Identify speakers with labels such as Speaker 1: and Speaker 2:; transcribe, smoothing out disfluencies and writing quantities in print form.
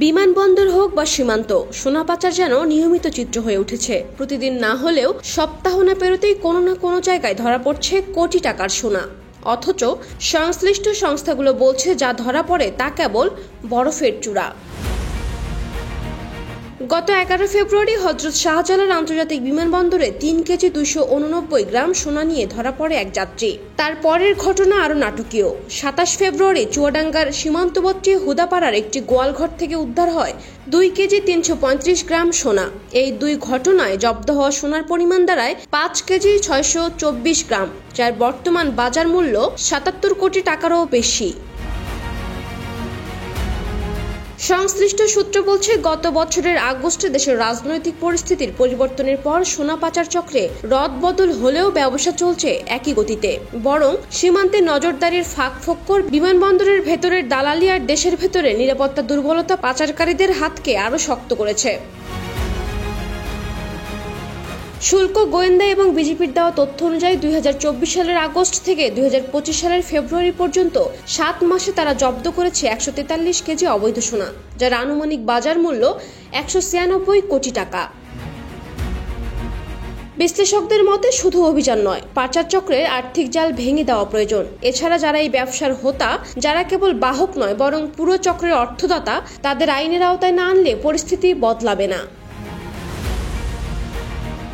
Speaker 1: বিমানবন্দর হোক বা সীমান্ত, সোনা পাচার যেন নিয়মিত চিত্র হয়ে উঠেছে। প্রতিদিন না হলেও সপ্তাহ না পেরোতেই কোনো না কোনো জায়গায় ধরা পড়ছে কোটি টাকার সোনা। অথচ সংশ্লিষ্ট সংস্থাগুলো বলছে যা ধরা পড়ে তা কেবল বরফের চূড়া। গত 11 ফেব্রুয়ারি হযরত শাহজালাল আন্তর্জাতিক বিমানবন্দরে 3 কেজি 289 গ্রাম সোনা নিয়ে ধরা পড়ে এক যাত্রী। তার পরের ঘটনা আরও নাটকীয়। 27 ফেব্রুয়ারি চুয়াডাঙ্গার সীমান্তবর্তী হুদাপাড়ার একটি গোয়ালঘর থেকে উদ্ধার হয় 2 কেজি 335 গ্রাম সোনা। এই দুই ঘটনায় জব্দ হওয়া সোনার পরিমাণ দাঁড়ায় 5 কেজি 624 গ্রাম, যার বর্তমান বাজার মূল্য 77 কোটি টাকারও বেশি। সংশ্লিষ্ট সূত্র বলছে, গত বছরের আগস্টে দেশের রাজনৈতিক পরিস্থিতির পরিবর্তনের পর সোনা পাচার চক্রে রদবদল হলেও ব্যবসা চলছে একই গতিতে। বরং সীমান্তে নজরদারির ফাঁকফোকর, বিমানবন্দরের ভেতরের দালালি আর দেশের ভেতরে নিরাপত্তা দুর্বলতা পাচারকারীদের হাতকে আরও শক্ত করেছে। শুল্ক, গোয়েন্দা এবং বিজেপির দেওয়া তথ্য অনুযায়ী 2024 সালের আগস্ট থেকে 2025 সালের ফেব্রুয়ারি পর্যন্ত 7 মাসে তারা জব্দ করেছে 143 কেজি অবৈধ সোনা, যার আনুমানিক বাজার মূল্য 196 কোটি টাকা। বিশ্লেষকদের মতে শুধু অভিযান নয়, পাচার চক্রের আর্থিক জাল ভেঙে দেওয়া প্রয়োজন। এছাড়া যারা এই ব্যবসার হোতা, যারা কেবল বাহক নয় বরং পুরো চক্রের অর্থদাতা, তাদের আইনের আওতায় না আনলে পরিস্থিতি বদলাবে না।